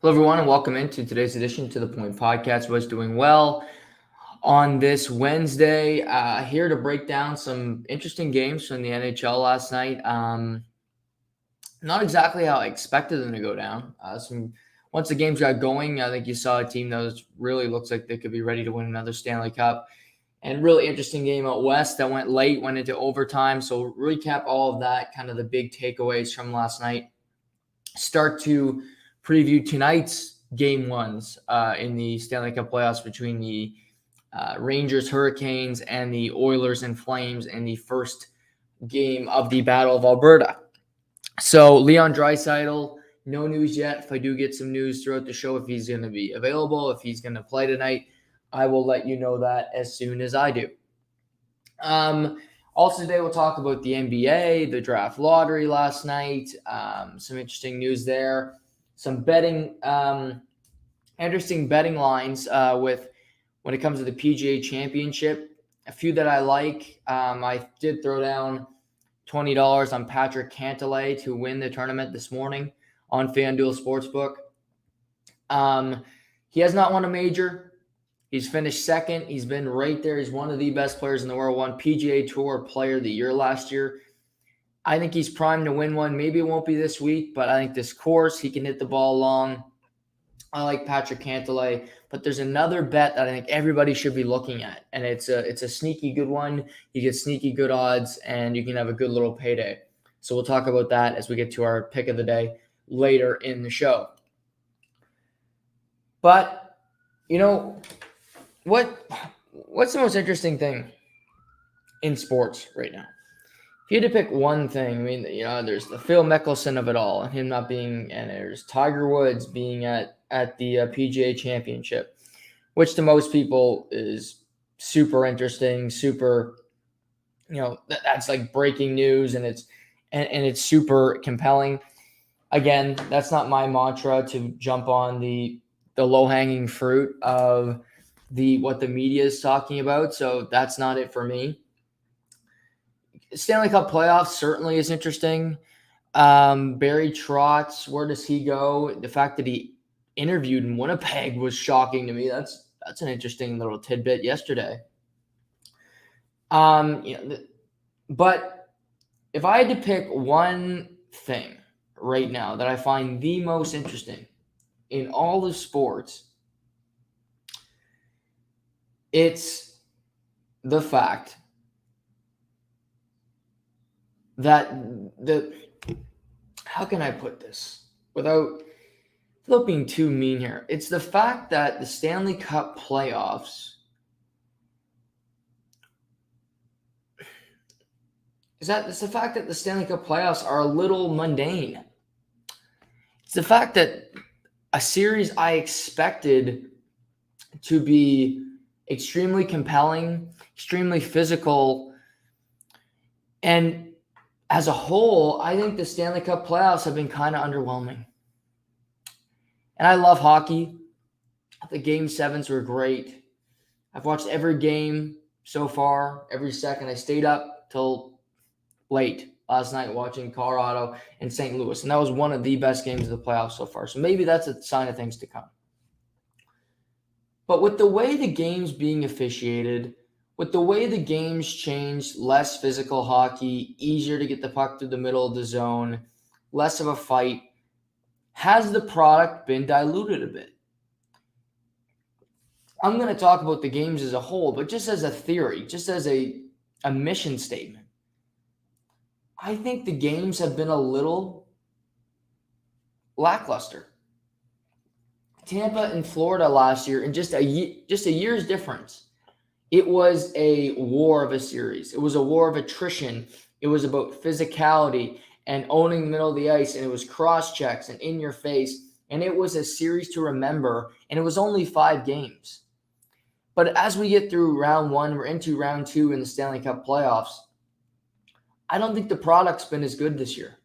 Hello, everyone, and welcome into today's edition to the Point Podcast. Was doing well on this Wednesday. Here to break down some interesting games from the NHL last night. Not exactly how I expected them to go down. Once the games got going, I think you saw a team that really looks like they could be ready to win another Stanley Cup. And really interesting game out west that went late, went into overtime. So recap all of that, kind of the big takeaways from last night. Start to preview tonight's game ones in the Stanley Cup playoffs between the Rangers Hurricanes and the Oilers and Flames in the first game of the Battle of Alberta. So Leon Draisaitl, no news yet. If I do get some news throughout the show, if he's going to be available, if he's going to play tonight, I will let you know that as soon as I do. Also today we'll talk about the NBA, the draft lottery last night, some interesting news there, some betting, interesting betting lines with when it comes to the PGA Championship. A few that I like. I did throw down $20 on Patrick Cantlay to win the tournament this morning on FanDuel Sportsbook. He has not won a major. He's finished second. He's been right there. He's one of the best players in the world. Won PGA Tour Player of the Year last year. I think he's primed to win one. Maybe it won't be this week, but I think this course, he can hit the ball long. I like Patrick Cantlay, but there's another bet that I think everybody should be looking at, and it's a sneaky good one. You get sneaky good odds, and you can have a good little payday. So we'll talk about that as we get to our pick of the day later in the show. But, what's the most interesting thing in sports right now? If you had to pick one thing, there's the Phil Mickelson of it all, and him not being, and there's Tiger Woods being at the PGA Championship, which to most people is super interesting, super, that's like breaking news, and it's super compelling. Again, that's not my mantra to jump on the low-hanging fruit of what the media is talking about, so that's not it for me. Stanley Cup playoffs certainly is interesting. Barry Trotz, where does he go? The fact that he interviewed in Winnipeg was shocking to me. That's an interesting little tidbit yesterday. But if I had to pick one thing right now that I find the most interesting in all of sports, it's the fact that how can I put this without being too mean here? It's the fact that the Stanley Cup playoffs it's the fact that the Stanley Cup playoffs are a little mundane. It's the fact that a series I expected to be extremely compelling, extremely physical, and as a whole, I think the Stanley Cup playoffs have been kind of underwhelming. And I love hockey. The Game 7s were great. I've watched every game so far, every second. I stayed up till late last night watching Colorado and St. Louis, and that was one of the best games of the playoffs so far. So maybe that's a sign of things to come. But with the way the game's being officiated, with the way the game's changed, less physical hockey, easier to get the puck through the middle of the zone, less of a fight, has the product been diluted a bit? I'm going to talk about the games as a whole, but just as a theory, just as a mission statement, I think the games have been a little lackluster. Tampa and Florida last year, in just a year's difference, it was a war of a series. It was a war of attrition. It was about physicality and owning the middle of the ice, and it was cross checks and in your face, and it was a series to remember, and it was only 5 games. But as we get through round 1, we're into round 2 in the Stanley Cup playoffs, I don't think the product's been as good this year.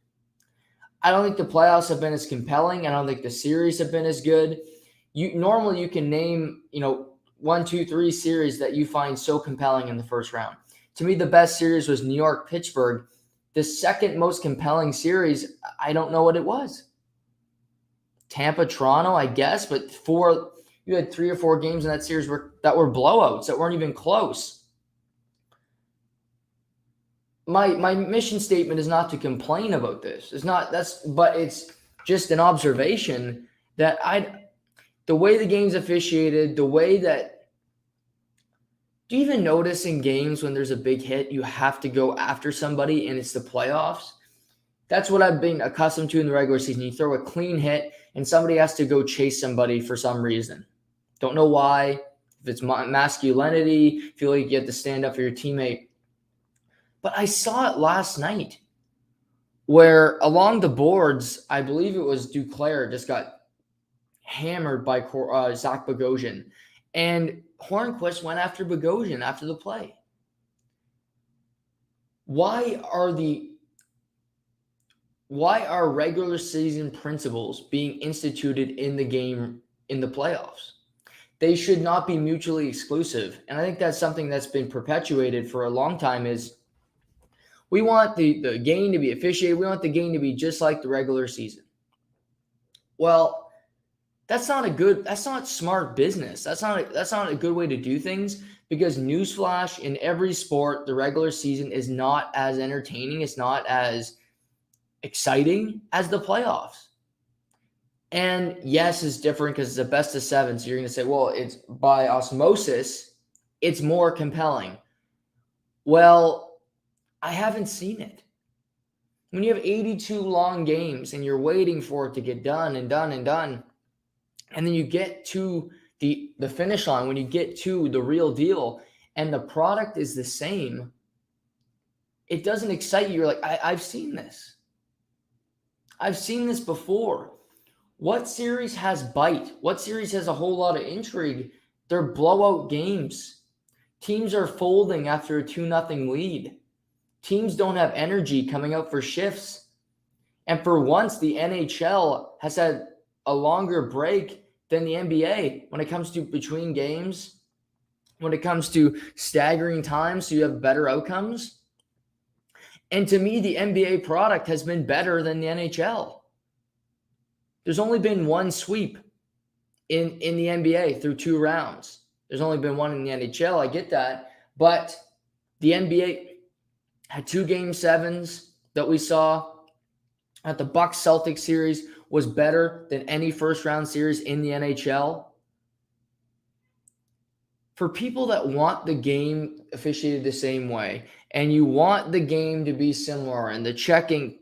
I don't think the playoffs have been as compelling. I don't think the series have been as good. Normally you can name, 1, 2, 3 series that you find so compelling in the first round. To me, the best series was New York-Pittsburgh. The second most compelling series, I don't know what it was. Tampa, Toronto, I guess, but you had 3 or 4 games in that series that were blowouts, that weren't even close. My mission statement is not to complain about this. But it's just an observation that the way the game's officiated, the way that, do you even notice in games when there's a big hit, you have to go after somebody and it's the playoffs? That's what I've been accustomed to in the regular season. You throw a clean hit and somebody has to go chase somebody for some reason. Don't know why. If it's masculinity, feel like you have to stand up for your teammate. But I saw it last night where along the boards, I believe it was Duclair just got hammered by Zach Bogosian. And Hornquist went after Bogosian after the play. Why are regular season principles being instituted in the game in the playoffs? They should not be mutually exclusive. And I think that's something that's been perpetuated for a long time is we want the game to be officiated. We want the game to be just like the regular season. Well, that's not smart business. That's not a good way to do things, because newsflash, in every sport, the regular season is not as entertaining. It's not as exciting as the playoffs. And yes, it's different because it's a best of 7. So you're going to say, well, it's by osmosis, it's more compelling. Well, I haven't seen it. When you have 82 long games and you're waiting for it to get done and done and done, and then you get to the finish line, when you get to the real deal and the product is the same, it doesn't excite you. You're like, I've seen this. I've seen this before. What series has bite? What series has a whole lot of intrigue? They're blowout games. Teams are folding after a 2-0 lead. Teams don't have energy coming out for shifts. And for once, the NHL has had a longer break than the NBA when it comes to between games, when it comes to staggering times so you have better outcomes. And to me, the NBA product has been better than the NHL. There's only been one sweep in the NBA through 2 rounds. There's only been one in the NHL. I get that. But the NBA had 2 Game 7s that we saw. At the Bucks-Celtics series was better than any first-round series in the NHL. For people that want the game officiated the same way, and you want the game to be similar and the checking,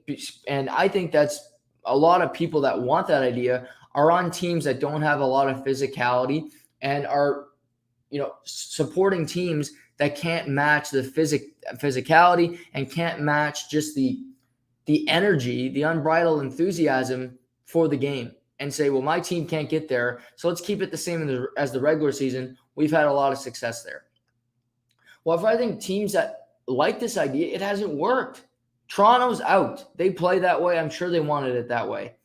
and I think that's a lot of people that want that idea are on teams that don't have a lot of physicality and are, supporting teams that can't match the physicality and can't match just the energy, the unbridled enthusiasm for the game, and say, well, my team can't get there, so let's keep it the same as the regular season. We've had a lot of success there. Well, if I think teams that like this idea, it hasn't worked. Toronto's out. They play that way. I'm sure they wanted it that way.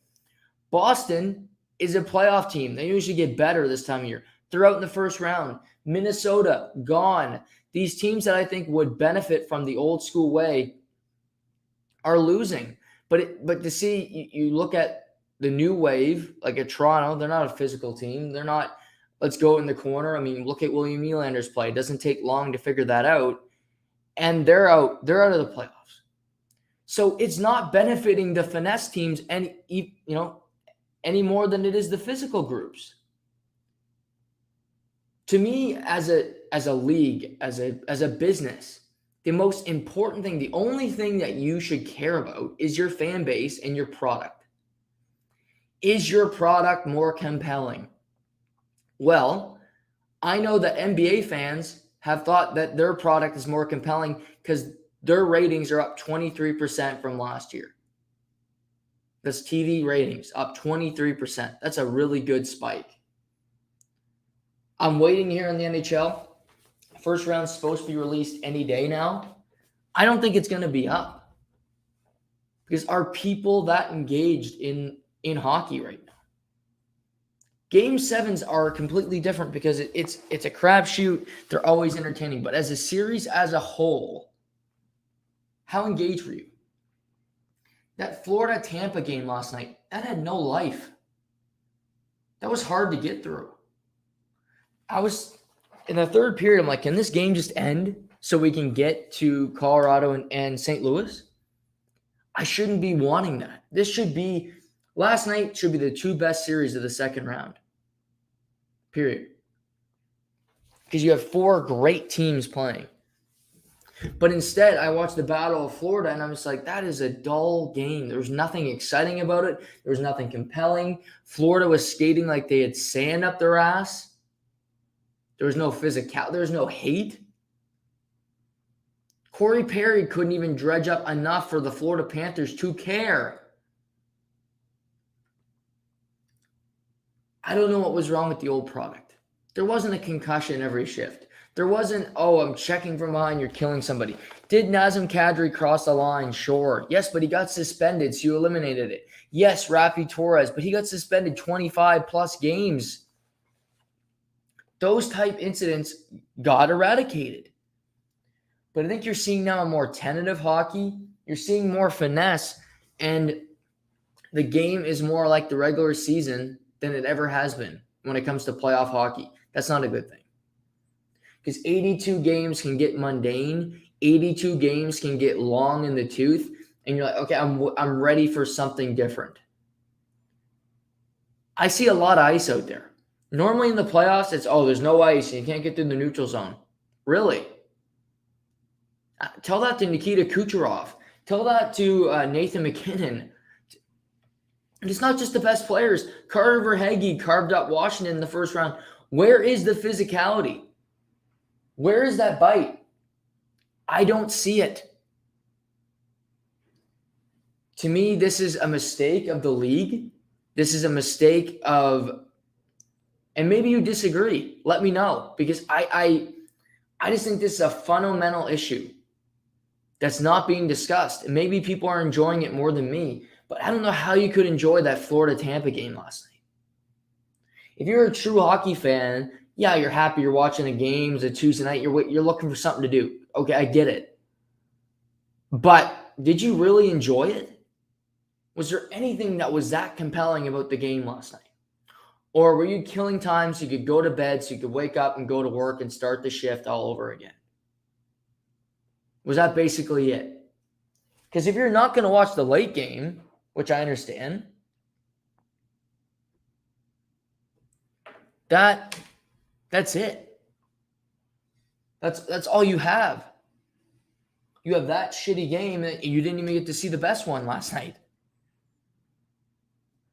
Boston is a playoff team. They usually get better this time of year. They're out in the first round. Minnesota, gone. These teams that I think would benefit from the old school way are losing. But to see, you look at the new wave, like at Toronto, they're not a physical team. They're not, let's go in the corner. I mean, look at William Nylander's play. It doesn't take long to figure that out. And they're out of the playoffs. So it's not benefiting the finesse teams any more than it is the physical groups. To me, as a league, as a business, the most important thing, the only thing that you should care about is your fan base and your product. Is your product more compelling? Well, I know that NBA fans have thought that their product is more compelling because their ratings are up 23% from last year. That's TV ratings, up 23%. That's a really good spike. I'm waiting here in the NHL. First round's supposed to be released any day now. I don't think it's going to be up. Because are people that engaged in hockey right now? Game 7s are completely different because it's a crapshoot. They're always entertaining. But as a series as a whole, how engaged were you? That Florida Tampa game last night, that had no life. That was hard to get through. I was in the third period, I'm like, can this game just end so we can get to Colorado and St. Louis? I shouldn't be wanting that. Last night should be the two best series of the second round. Period. Because you have four great teams playing. But instead, I watched the Battle of Florida, and I'm just like, that is a dull game. There was nothing exciting about it. There was nothing compelling. Florida was skating like they had sand up their ass. There was no physical. There was no hate. Corey Perry couldn't even dredge up enough for the Florida Panthers to care. I don't know what was wrong with the old product. There wasn't a concussion every shift. There wasn't, oh, I'm checking from behind, you're killing somebody. Did Nazem Kadri cross the line? Sure. Yes, but he got suspended, so you eliminated it. Yes, Rafi Torres, but he got suspended 25-plus games. Those type incidents got eradicated. But I think you're seeing now a more tentative hockey. You're seeing more finesse, and the game is more like the regular season than it ever has been when it comes to playoff hockey. That's not a good thing. Because 82 games can get mundane. 82 games can get long in the tooth. And you're like, okay, I'm ready for something different. I see a lot of ice out there. Normally in the playoffs, it's, there's no ice and you can't get through the neutral zone. Really? Tell that to Nikita Kucherov. Tell that to Nathan McKinnon. And it's not just the best players. Carter Verhaeghe carved up Washington in the first round. Where is the physicality? Where is that bite? I don't see it. To me, this is a mistake of the league. This is a mistake of, and maybe you disagree. Let me know, because I just think this is a fundamental issue that's not being discussed. And maybe people are enjoying it more than me, but I don't know how you could enjoy that Florida-Tampa game last night. If you're a true hockey fan, yeah, you're happy you're watching a game. It's a Tuesday night. You're looking for something to do. Okay, I get it. But did you really enjoy it? Was there anything that was that compelling about the game last night? Or were you killing time so you could go to bed, so you could wake up and go to work and start the shift all over again? Was that basically it? Because if you're not going to watch the late game, which I understand, that's it. That's all you have. You have that shitty game that you didn't even get to see the best one last night.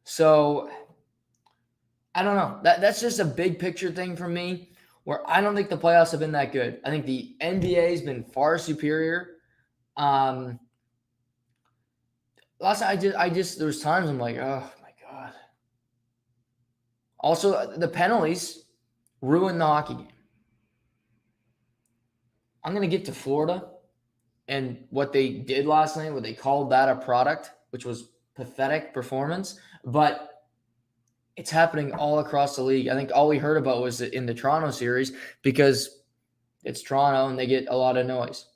So I don't know. That's just a big picture thing for me, where I don't think the playoffs have been that good. I think the NBA has been far superior. Last night there was times I'm like, oh my God. Also, the penalties ruined the hockey game. I'm going to get to Florida and what they did last night, what they called that a product, which was pathetic performance, but it's happening all across the league. I think all we heard about was in the Toronto series because it's Toronto and they get a lot of noise.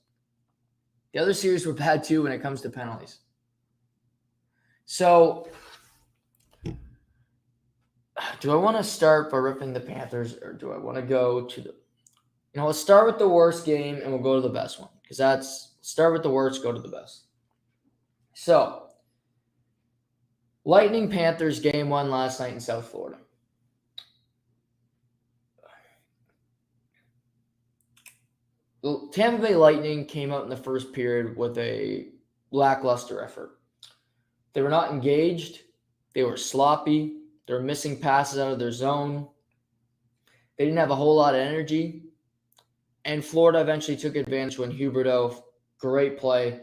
The other series were bad too when it comes to penalties. So do I want to start by ripping the Panthers, or do I want to go to the, let's start with the worst game and we'll go to the best one, because that's start with the worst, go to the best. So Lightning Panthers game 1 last night in South Florida. The Tampa Bay Lightning came out in the first period with a lackluster effort. They were not engaged. They were sloppy. They were missing passes out of their zone. They didn't have a whole lot of energy. And Florida eventually took advantage when Huberdeau, great play,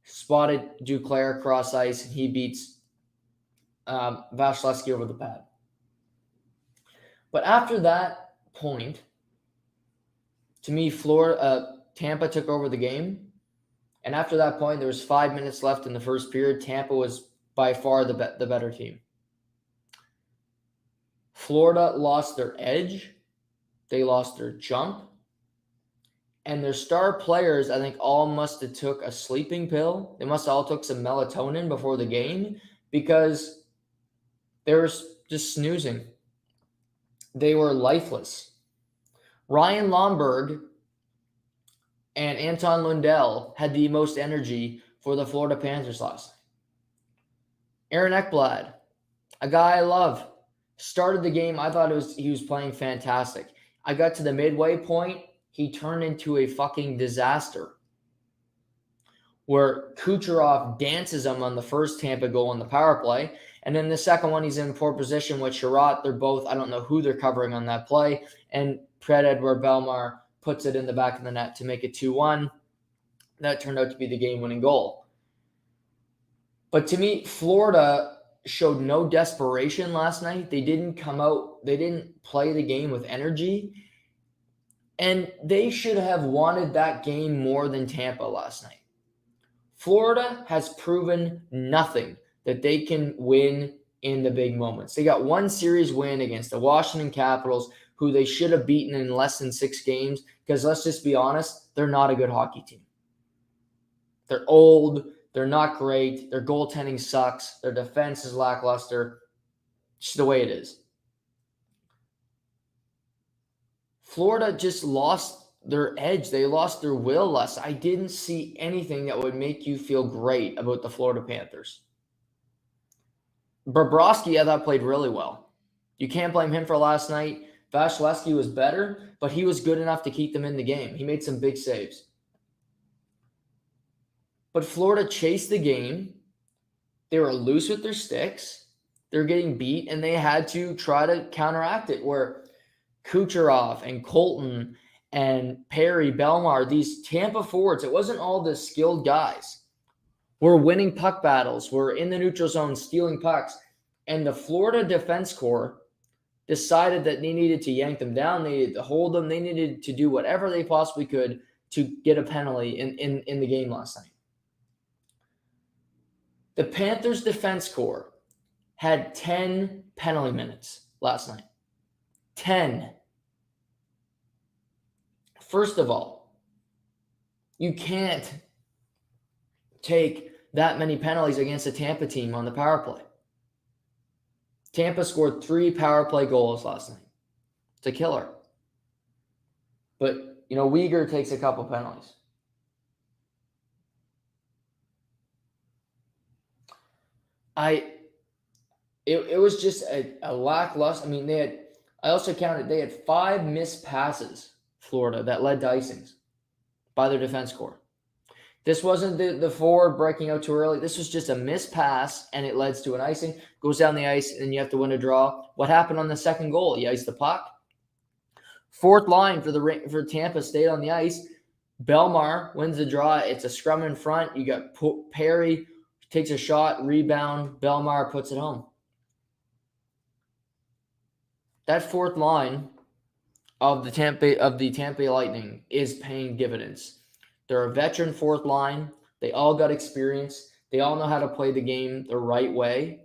spotted Duclair across ice, and he beats Vasilevsky over the pad. But after that point, to me, Tampa took over the game. And after that point, there was 5 minutes left in the first period. Tampa was by far the better team. Florida lost their edge. They lost their jump. And their star players, I think, all must have took a sleeping pill. They must have all took some melatonin before the game, because they were just snoozing. they were lifeless. Ryan Lomberg and Anton Lundell had the most energy for the Florida Panthers last night. Aaron Ekblad, a guy I love, started the game. I thought he was playing fantastic. I got to the midway point. He turned into a fucking disaster where Kucherov dances him on the first Tampa goal on the power play. And then the second one, he's in poor position with Sherratt. They're both, I don't know who they're covering on that play. And Fred-Edouard Bellemare puts it in the back of the net to make it 2-1. That turned out to be the game-winning goal. But to me, Florida showed no desperation last night. They didn't come out. They didn't play the game with energy. And they should have wanted that game more than Tampa last night. Florida has proven nothing that they can win in the big moments. They got one series win against the Washington Capitals, who they should have beaten in less than 6 games, because let's just be honest, they're not a good hockey team. They're old. They're not great. Their goaltending sucks. Their defense is lackluster. It's the way it is. Florida just lost their edge. They lost their will less. I didn't see anything that would make you feel great about the Florida Panthers. Bobrovsky, I thought, played really well. You can't blame him for last night. Vasilevsky was better, but he was good enough to keep them in the game. He made some big saves. But Florida chased the game. They were loose with their sticks. They're getting beat, and they had to try to counteract it, where Kucherov and Colton and Perry, Bellemare, these Tampa forwards, it wasn't all the skilled guys. We're winning puck battles. We're in the neutral zone stealing pucks. And the Florida defense corps decided that they needed to yank them down. They needed to hold them. They needed to do whatever they possibly could to get a penalty in the game last night. The Panthers defense corps had 10 penalty minutes last night. 10. First of all, you can't take that many penalties against a Tampa team on the power play. Tampa scored 3 power play goals last night. It's a killer. But, Uyghur takes a couple penalties. It was just a lackluster. I also counted, they had 5 missed passes, Florida, that led to icings by their defense corps. This wasn't the forward breaking out too early. This was just a missed pass, and it leads to an icing. Goes down the ice, and you have to win a draw. What happened on the second goal? You iced the puck. Fourth line for Tampa stayed on the ice. Bellemare wins the draw. It's a scrum in front. You got Perry takes a shot, rebound. Bellemare puts it home. That fourth line of the Tampa Bay Lightning is paying dividends. They're a veteran fourth line. They all got experience. They all know how to play the game the right way.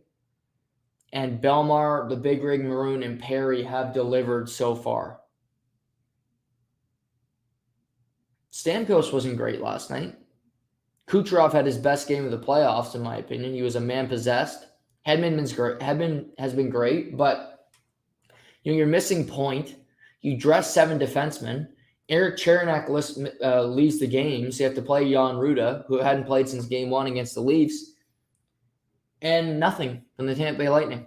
And Bellemare, the Big Rig Maroon, and Perry have delivered so far. Stamkos wasn't great last night. Kucherov had his best game of the playoffs, in my opinion. He was a man possessed. Hedman has been great, but you're missing point. You dress 7 defensemen. Eric Cherenak leaves the game, so you have to play Jan Ruda, who hadn't played since Game 1 against the Leafs, and nothing from the Tampa Bay Lightning,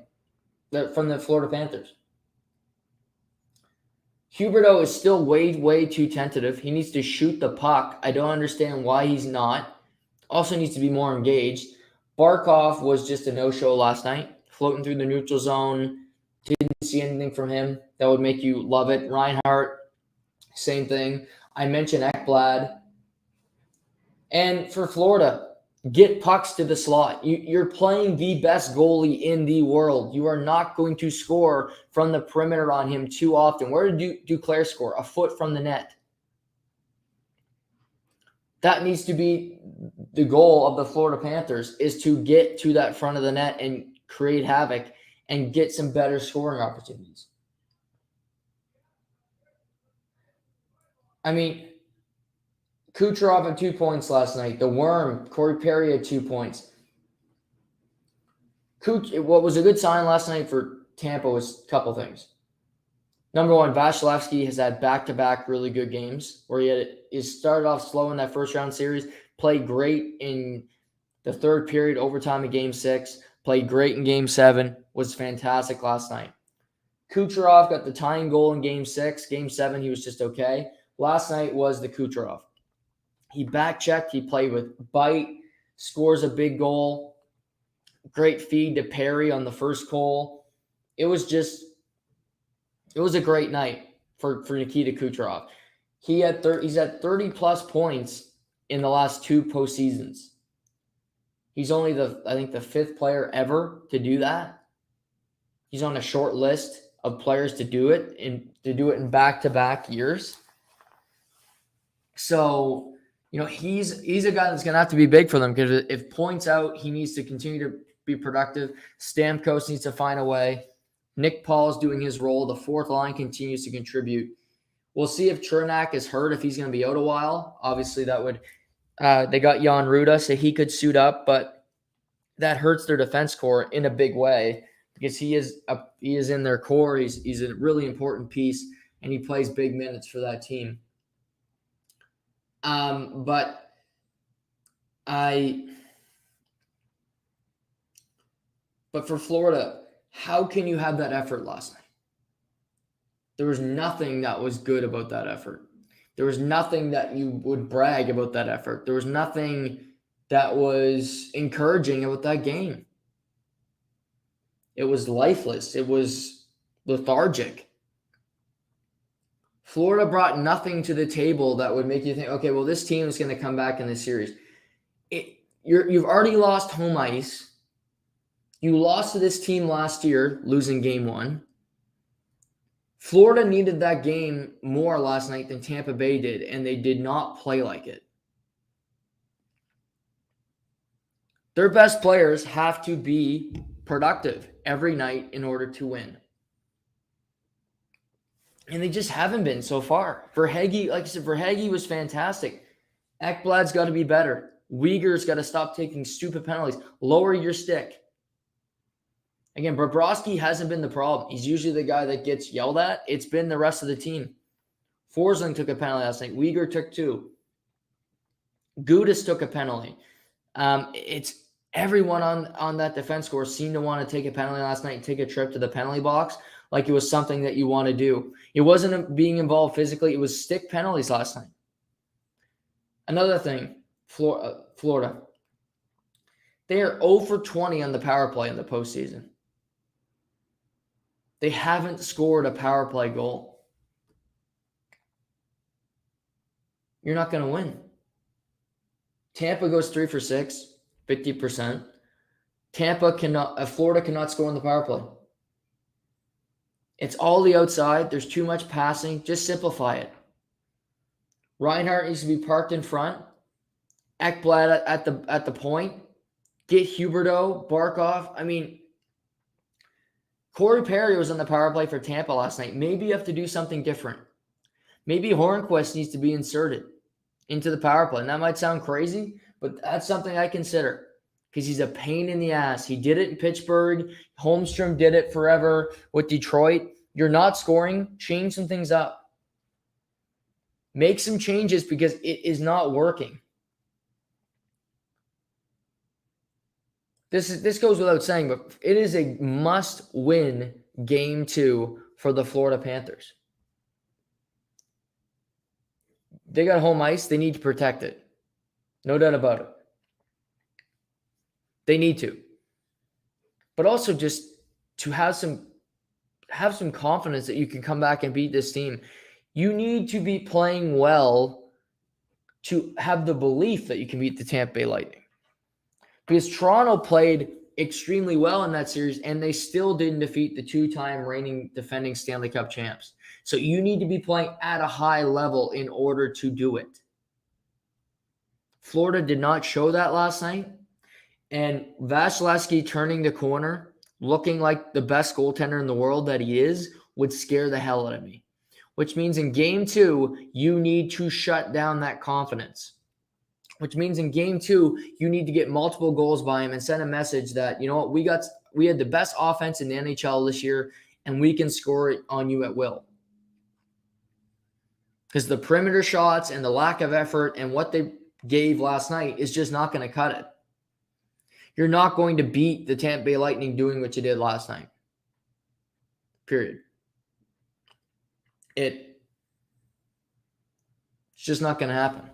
from the Florida Panthers. Huberdeau is still way, way too tentative. He needs to shoot the puck. I don't understand why he's not. Also needs to be more engaged. Barkov was just a no-show last night, floating through the neutral zone. Didn't see anything from him that would make you love it. Reinhart, same thing. I mentioned Ekblad. And for Florida, get pucks to the slot. You're playing the best goalie in the world. You are not going to score from the perimeter on him too often. Where did Duclair score? A foot from the net. That needs to be the goal of the Florida Panthers, is to get to that front of the net and create havoc and get some better scoring opportunities. Kucherov had 2 points last night. The Worm, Corey Perry had 2 points. What was a good sign last night for Tampa was a couple things. Number one, Vasilevsky has had back-to-back really good games where he started off slow in that first-round series, played great in the third period, overtime in Game 6, played great in Game 7, was fantastic last night. Kucherov got the tying goal in Game 6. Game 7, he was just okay. Last night was the Kucherov. He back-checked. He played with bite, scores a big goal. Great feed to Perry on the first goal. It was a great night for Nikita Kucherov. He's had 30-plus points in the last two postseasons. He's only the fifth player ever to do that. He's on a short list of players to do it in back-to-back years. So, he's a guy that's going to have to be big for them, because if points out, he needs to continue to be productive. Stamkos needs to find a way. Nick Paul's doing his role. The fourth line continues to contribute. We'll see if Chernak is hurt, if he's going to be out a while. Obviously, that would they got Jan Ruda, so he could suit up, but that hurts their defense core in a big way, because he is in their core. He's a really important piece, and he plays big minutes for that team. But for Florida, how can you have that effort last night? There was nothing that was good about that effort. There was nothing that you would brag about that effort. There was nothing that was encouraging about that game. It was lifeless. It was lethargic. Florida brought nothing to the table that would make you think, okay, well, this team is going to come back in this series. You've already lost home ice. You lost to this team last year, losing Game 1. Florida needed that game more last night than Tampa Bay did, and they did not play like it. Their best players have to be productive every night in order to win. And they just haven't been so far. Verhaeghe, like I said, Verhaeghe was fantastic. Ekblad's got to be better. Uyghur's got to stop taking stupid penalties. Lower your stick. Again, Bobrovsky hasn't been the problem. He's usually the guy that gets yelled at. It's been the rest of the team. Forsling took a penalty last night. Uyghur took 2. Gudas took a penalty. It's everyone on that defense score seemed to want to take a penalty last night and take a trip to the penalty box like it was something that you want to do. It wasn't being involved physically. It was stick penalties last night. Another thing, Florida. They are 0 for 20 on the power play in the postseason. They haven't scored a power play goal. You're not going to win. Tampa goes 3 for 6, 50%. Florida cannot score on the power play. It's all the outside. There's too much passing. Just simplify it. Reinhart needs to be parked in front. Ekblad at the point. Get Huberdeau, Barkov. I mean, Corey Perry was on the power play for Tampa last night. Maybe you have to do something different. Maybe Hornquist needs to be inserted into the power play. And that might sound crazy, but that's something I consider, because he's a pain in the ass. He did it in Pittsburgh. Holmstrom did it forever with Detroit. You're not scoring. Change some things up. Make some changes, because it is not working. This goes without saying, but it is a must-win Game 2 for the Florida Panthers. They got home ice. They need to protect it. No doubt about it. They need to. But also just to have some confidence that you can come back and beat this team. You need to be playing well to have the belief that you can beat the Tampa Bay Lightning. Because Toronto played extremely well in that series, and they still didn't defeat the 2-time reigning defending Stanley Cup champs. So you need to be playing at a high level in order to do it. Florida did not show that last night. And Vasilevsky turning the corner, looking like the best goaltender in the world that he is, would scare the hell out of me. Which means in Game 2, you need to shut down that confidence. Which means in Game 2, you need to get multiple goals by him and send a message that, you know what, we had the best offense in the NHL this year, and we can score it on you at will. because the perimeter shots and the lack of effort and what they gave last night is just not going to cut it. You're not going to beat the Tampa Bay Lightning doing what you did last night. Period. It's just not going to happen.